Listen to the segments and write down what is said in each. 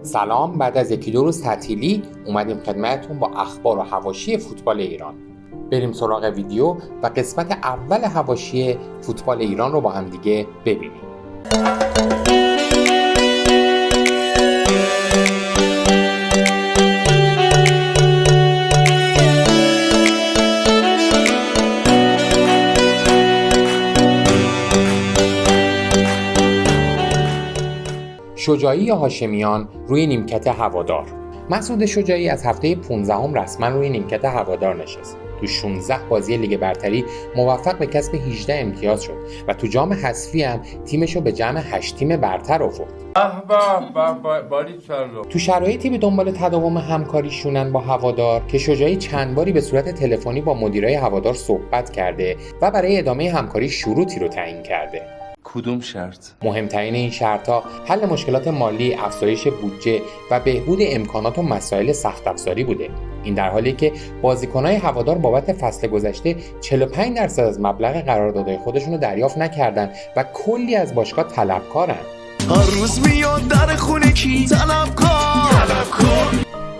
سلام، بعد از یکی دو روز تعطیلی اومدیم خدمتتون با اخبار و حواشی فوتبال ایران. بریم سراغ ویدیو و قسمت اول حواشی فوتبال ایران رو با هم دیگه ببینیم. شجاعی یا هاشمیان روی نیمکت هوادار. مسعود شجاعی از هفته 15 رسما روی نیمکت هوادار نشست. تو 16 بازی لیگ برتری موفق به کسب 18 امتیاز شد و تو جام حذفی هم تیمشو به جمع 8 تیم برتر آورد. تو شرایطی به دنبال تداوم همکاری شونن با هوادار که شجاعی چند باری به صورت تلفنی با مدیرای هوادار صحبت کرده و برای ادامه همکاری شروطی رو تعیین کرده. کدوم شرط؟ مهمترین این شرط‌ها حل مشکلات مالی، افزایش بودجه و بهبود امکانات و مسائل سخت افزاری بوده. این در حالی که بازیکن‌های هوادار بابت فصل گذشته 45% از مبلغ قراردادهای خودشون رو دریافت نکردن و کلی از باشگاه طلبکارن. هر روز میاد در خونه کی طلبکار.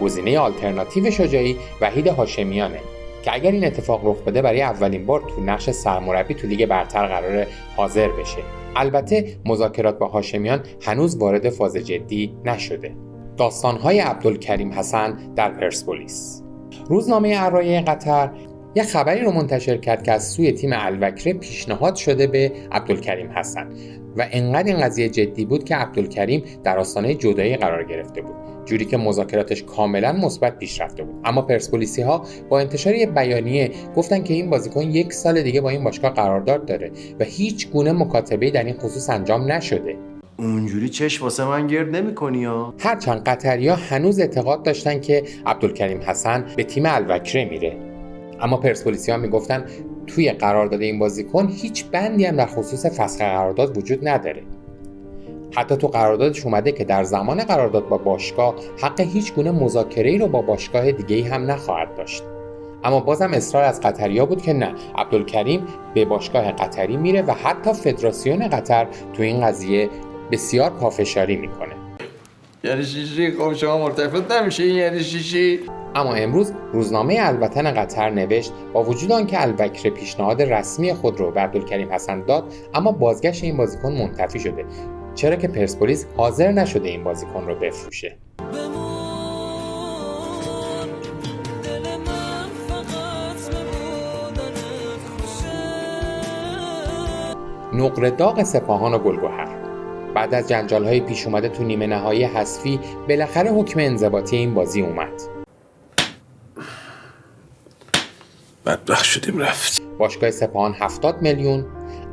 گزینه آلترناتیو شجاعی وحید هاشمیانه که اگر این اتفاق رخ بده برای اولین بار تو نقش سرمربی تو لیگ برتر قراره حاضر بشه. البته مذاکرات با هاشمیان هنوز وارد فاز جدی نشده. داستان‌های عبدالکریم حسن در پرسپولیس. روزنامه الرایه قطر یه خبری رو منتشر کرد که از سوی تیم الوکره پیشنهاد شده به عبدالکریم حسن و انقدر این قضیه جدی بود که عبدالکریم در آستانه جدایی قرار گرفته بود، جوری که مذاکراتش کاملا مثبت پیش رفته بود. اما پرسپولیسی‌ها با انتشار یه بیانیه گفتن که این بازیکن 1 سال دیگه با این باشگاه قرارداد داره و هیچ گونه مکاتبه‌ای در این خصوص انجام نشده. اونجوری چشم واسه من گرد نمی‌کنی ها؟ هرچند قطری‌ها هنوز اعتقاد داشتن که عبدالکریم حسن به تیم الوکره میره، اما پرسپولیسی‌ها میگفتن توی قرارداد این بازیکن هیچ بندی هم در خصوص فسخ قرارداد وجود نداره. حتی تو قراردادش اومده که در زمان قرارداد با باشگاه حق هیچ گونه مذاکره‌ای رو با باشگاه دیگه‌ای هم نخواهد داشت. اما بازم اصرار از قطری‌ها بود که نه، عبدالکریم به باشگاه قطری میره و حتی فدراسیون قطر تو این قضیه بسیار پافشاری میکنه. یعنی شیشی؟ خب شما مرتفض نمیشه این یعنی شیشی؟ اما امروز روزنامه الوطن قطر نوشت با وجود آنکه الوکره پیشنهاد رسمی خود رو به عبدالکریم حسن داد، اما بازگشت این بازیکن منتفی شده، چرا که پرسپولیس حاضر نشده این بازیکن رو بفروشه. نقره داغ سپاهان و گلگهر. بعد از جنجال‌های پیش اومده تو نیمه نهایی حذفی بالاخره حکم انضباطی این بازی اومد. بدبخت شدیم رفت. باشگاه سپاهان 70 میلیون،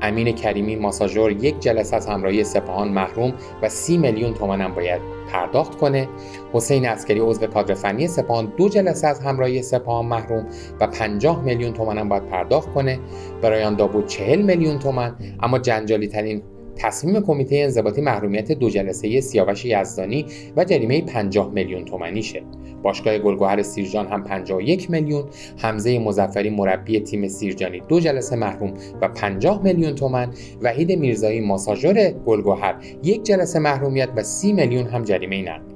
امین کریمی ماساژور 1 جلسه از همراهی سپاهان محروم و 30 میلیون تومان هم باید پرداخت کنه. حسین عسکری عضو کادر فنی سپاهان 2 جلسه از همراهی سپاهان محروم و 50 میلیون تومان هم باید پرداخت کنه. برایان داوود 40 میلیون تومان. اما جنجالی ترین تصمیم کمیته انضباطی محرومیت 2 جلسه سیاوش یزدانی و جریمه 50 میلیون تومانیشه. باشگاه گلگهر سیرجان هم 51 میلیون، حمزه مظفری مربی تیم سیرجانی 2 جلسه محروم و 50 میلیون تومان، وحید میرزایی ماساژور گلگهر 1 جلسه محرومیت و 30 میلیون هم جریمه نقدی.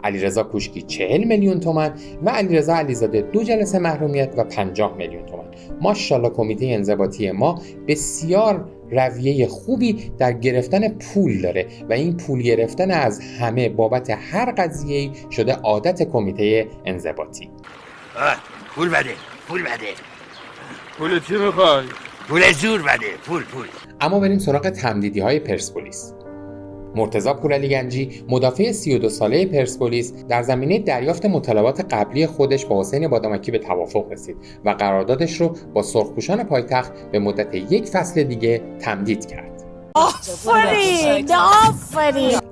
علیرضا کوشکی 40 میلیون تومان و علیرضا علیزاده 2 جلسه محرومیت و 50 میلیون تومان. ماشاءالله کمیته انضباطی ما بسیار رویه خوبی در گرفتن پول داره و این پول گرفتن از همه بابت هر قضیه‌ای شده عادت کمیته انضباطی. پول بده. پول چی میخوای؟ پول زور بده. پول. اما بریم سراغ تمدیدی‌های پرسپولیس. مرتضی پورعلیگنجی مدافع 32 ساله پرسپولیس در زمینه دریافت مطالبات قبلی خودش با حسین بادامکی به توافق رسید و قراردادش رو با سرخپوشان پایتخت به مدت 1 فصل دیگه تمدید کرد. آفرین.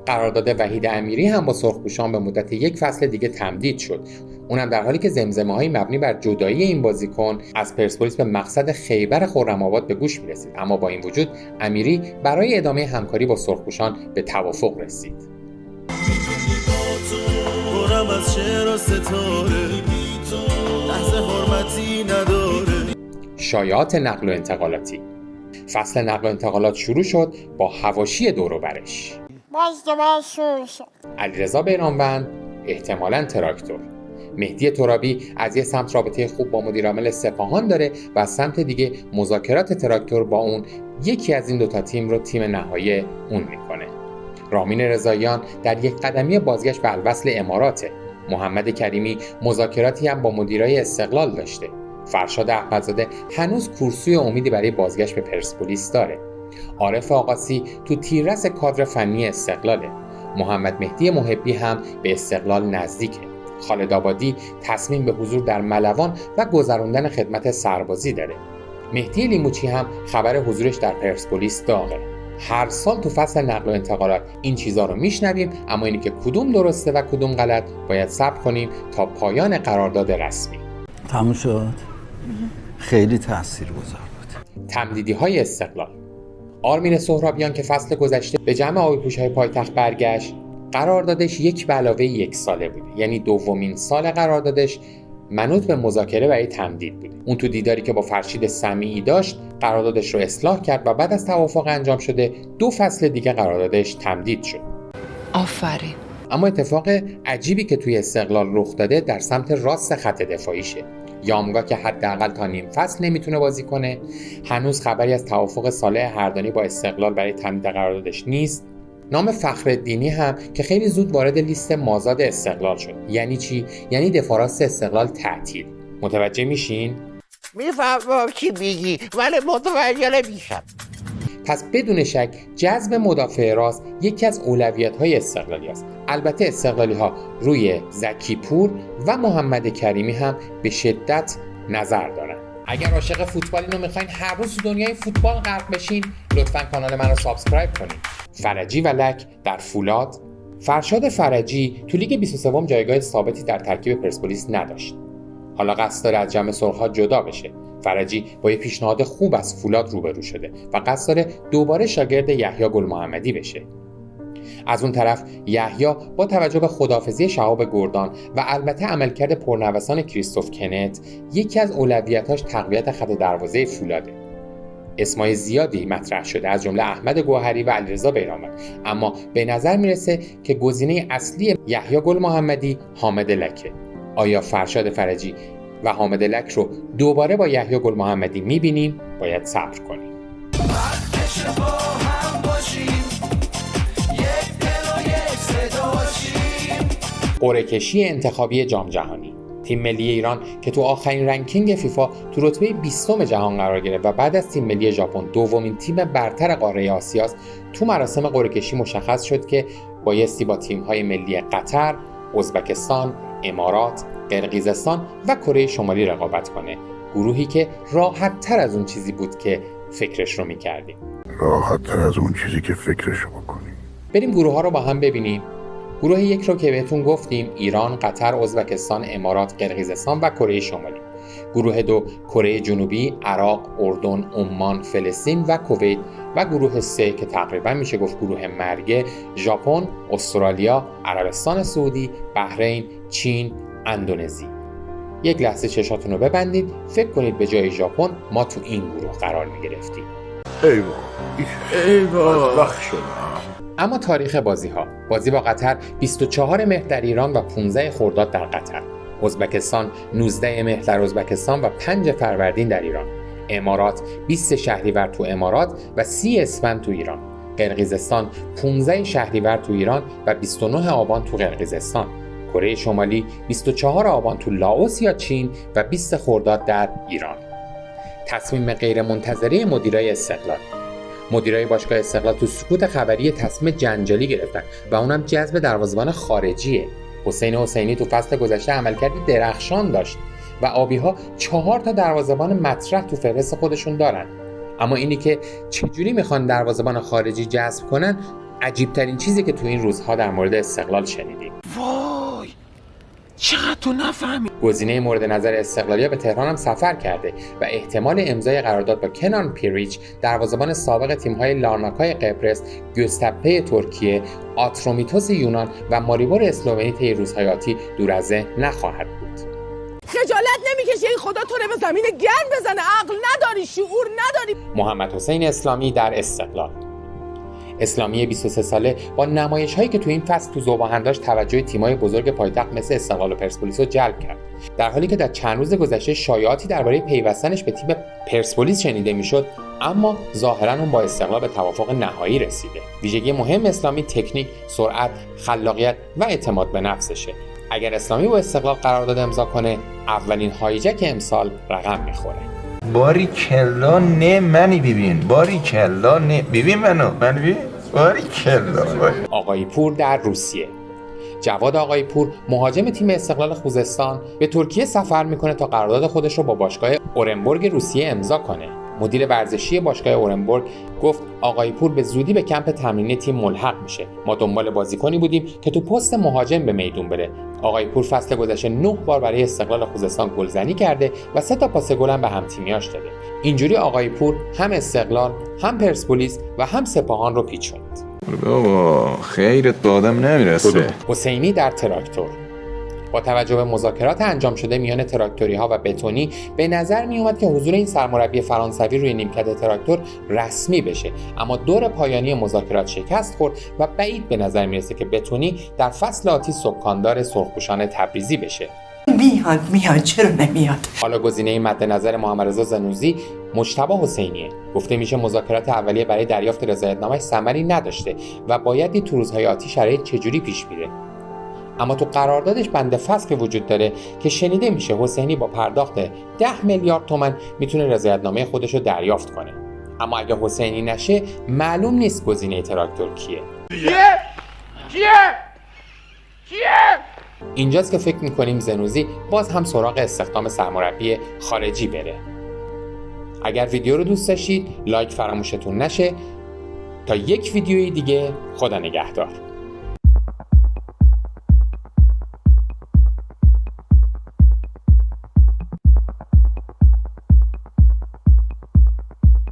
قرارداد وحید امیری هم با سرخپوشان به مدت 1 فصل دیگه تمدید شد، اونم در حالی که زمزمه‌های مبنی بر جدایی این بازیکن از پرسپولیس به مقصد خیبر خرم‌آباد به گوش می‌رسید. اما با این وجود امیری برای ادامه همکاری با سرخپوشان به توافق رسید. شایعات نقل و انتقالاتی. فصل نقل و انتقالات شروع شد با حواشی دور و برش. علیرضا بیرانوند احتمالاً تراکتور. مهدی ترابی از یه سمت رابطه خوب با مدیرعامل سپاهان داره و از سمت دیگه مذاکرات تراکتور با اون یکی از این دوتا تیم رو تیم نهایی اون میکنه. رامین رضاییان در یک قدمی بازگشت به الوصل اماراته. محمد کریمی مذاکراتی هم با مدیرای استقلال داشته. فرشاد احمدزاده هنوز کورسوی امیدی برای بازگشت به پرسپولیس داره. عارف آقاسی تو تیررس کادر فنی استقلاله. محمد مهدی محبی هم به استقلال نزدیکه. خالد آبادی تصمیم به حضور در ملوان و گذراندن خدمت سربازی داره. مهدی لیموچی هم خبر حضورش در پرسپولیس داغه. هر سال تو فصل نقل و انتقالات این چیزا رو میشنویم، اما اینی که کدوم درسته و کدوم غلط باید صبر کنیم تا پایان قرارداد رسمی. تموم شد. خیلی تاثیرگذار بود. تمدیدی‌های استقلال. آرمین سهرابیان که فصل گذشته به جمع آبی‌پوش‌های پایتخت برگشت، قراردادش 1 + 1 ساله بود. یعنی دومین سال قراردادش منوط به مذاکره برای تمدید بود. اون تو دیداری که با فرشید سمیعی داشت قراردادش رو اصلاح کرد و بعد از توافق انجام شده 2 فصل دیگه قراردادش تمدید شد. آفرین. اما اتفاق عجیبی که توی استقلال رخ داده در سمت راست خط دفاعیشه. یامگا که حداقل تا نیم فصل نمیتونه بازی کنه، هنوز خبری از توافق صالح هردانی با استقلال برای تمدید قراردادش نیست. نام فخرالدینی هم که خیلی زود وارد لیست مازاد استقلال شد. یعنی چی؟ یعنی دفاع راست استقلال تعطیل. متوجه میشین؟ میفهمم چی میگی ولی متوجه نمیشم. پس بدون شک جذب مدافع راست یکی از اولویت‌های استقلالی است. البته استقلالی‌ها روی زکی پور و محمد کریمی هم به شدت نظر دارن. اگر عاشق فوتبالین و میخواین هر روز تو دنیای فوتبال غرق بشین، لطفاً کانال من رو سابسکرایب کنید. فرجی و لک در فولاد. فرشاد فرجی تو لیگ 23 جایگاه ثابتی در ترکیب پرسپولیس نداشت. حالا قصد داره از جمع سرخ‌ها جدا بشه. فرجی با یه پیشنهاد خوب از فولاد روبرو شده و قصد داره دوباره شاگرد یحیی گل محمدی بشه. از اون طرف یحیی با توجه به خداحافظی شهاب گردان و البته عملکرد پرنوسان کریستوف کنت، یکی از اولویتاش تقویت خط دروازه فولاده. اسمای زیادی مطرح شده از جمله احمد گوهری و علیرضا بیرانوند، اما به نظر میرسه که گزینه اصلی یحیی گل محمدی حامد لکه. آیا فرشاد فرجی و حامد لک رو دوباره با یحیی گل محمدی میبینیم؟ باید صبر کنیم. قرعه کشی انتخابی جام جهانی. تیم ملی ایران که تو آخرین رنکینگ فیفا تو رتبه 20 جهان قرار گرفت و بعد از تیم ملی ژاپن دومین تیم برتر قاره آسیاست، تو مراسم قرعه کشی مشخص شد که بایستی با تیم‌های ملی قطر، ازبکستان، امارات، قرقیزستان و کره شمالی رقابت کنه. گروهی که راحت تر از اون چیزی بود که فکرش رو میکردیم. بریم گروه ها رو با هم ببینیم. گروه 1 رو که بهتون گفتیم ایران، قطر، ازبکستان، امارات، قرقیزستان و کره شمالی. گروه 2 کره جنوبی، عراق، اردن، عمان، فلسطین و کویت و گروه 3 که تقریبا میشه گفت گروه مرگ، ژاپن، استرالیا، عربستان سعودی، بحرین، چین، اندونزی. یک لحظه چشاتون رو ببندید، فکر کنید به جای ژاپن ما تو این گروه قرار میگرفتیم. ایوا. اما تاریخ بازی با قطر 24 مهر در ایران و 15 خرداد در قطر. ازبکستان 19 مهر در ازبکستان و 5 فروردین در ایران. امارات 20 شهریور تو امارات و 30 اسفند تو ایران. قرقیزستان 15 شهریور تو ایران و 29 آبان تو قرقیزستان. کره شمالی 24 آبان تو لاوس یا چین و 20 خرداد در ایران. تصمیم غیر منتظره مدیرای استقلال. مدیرای باشگاه استقلال تو سکوت خبری تصمیم جنجالی گرفتن و اونم جذب دروازه‌بان خارجیه. حسین حسینی تو فصل گذشته عملکردی درخشان داشت و آبی‌ها 4 تا دروازه‌بان مطرح تو فهرست خودشون دارن. اما اینی که چجوری میخوان دروازه‌بان خارجی جذب کنن عجیب‌ترین چیزی که تو این روزها در مورد استقلال شنیدیم. وای چقدر تو نفهمی. گزینه مورد نظر استقلالیا به تهران هم سفر کرده و احتمال امضای قرارداد با کنان پیریچ، دروازه‌بان سابق تیم‌های لارناکای قبرس، گوستاپه ترکیه، آترومیتوس یونان و ماریبور اسلوونی طی روزهای آتی دور از ذهن نخواهد بود. خجالت نمیکشه این خدا تو رو به زمین گرم بزنه؟ عقل نداری، شعور نداری. محمد حسین اسلامی در استقلال. اسلامی 23 ساله با نمایش‌هایی که تو این فصل تو ذوب‌آهن داشت توجه تیم‌های بزرگ پایتخت مثل استقلال و پرسپولیس رو جلب کرد. در حالی که در چند روز گذشته شایعاتی درباره پیوستنش به تیم پرسپولیس شنیده میشد، اما ظاهراً اون با استقلال به توافق نهایی رسیده. ویژگی مهم اسلامی تکنیک، سرعت، خلاقیت و اعتماد به نفسشه. اگر اسلامی با استقلال قرارداد امضا کنه، اولین هایجک امسال رقم میخوره. باری کلا نه منی ببین، باری کلا نه ببین منو ببین، باری کلا. آقای پور در روسیه. جواد آقای پور مهاجم تیم استقلال خوزستان به ترکیه سفر میکنه تا قرارداد خودش رو با باشگاه اورنبورگ روسیه امضا کنه. مدیر ورزشی باشگاه اورنبورگ گفت آقای پور به زودی به کمپ تمرینی تیم ملحق میشه. ما دنبال بازیکنی بودیم که تو پست مهاجم به میدون بره. آقای پور فصل گذشته 9 بار برای استقلال خوزستان گلزنی کرده و 3 تا پاس گل هم به هم تیمیاش داده. اینجوری آقای پور هم استقلال، هم پرسپولیس و هم سپاهان رو پیچوند. بابا خیرت به آدم نمیرسه. حسینی در تراکتور. با توجه به مذاکرات انجام شده میان تراکتوری‌ها و بتونی، به نظر می اومد که حضور این سرمربی فرانسوی روی نیمکت تراکتور رسمی بشه، اما دور پایانی مذاکرات شکست خورد و بعید به نظر میرسه که بتونی در فصل آتی سکاندار سرخپوشان تبریزی بشه. میاد چرا نمیاد؟ حالا گزینه مد نظر محمدرضا زنوزی مجتبی حسینیه. گفته میشه مذاکرات اولیه برای دریافت رضایتنامه ثمری نداشته و باید دید تو روزهای آتی شرایط چجوری پیش میره. اما تو قراردادش بند فسخی وجود داره که شنیده میشه حسینی با پرداخت 10 میلیارد تومان میتونه رضایتنامه خودش رو دریافت کنه. اما اگه حسینی نشه معلوم نیست گزینه تراکتور کیه. اینجاست که فکر میکنیم زنوزی باز هم سراغ استخدام سرمربی خارجی بره. اگر ویدیو رو دوست داشتید لایک فراموشتون نشه. تا یک ویدیوی دیگه، خدا نگهدار.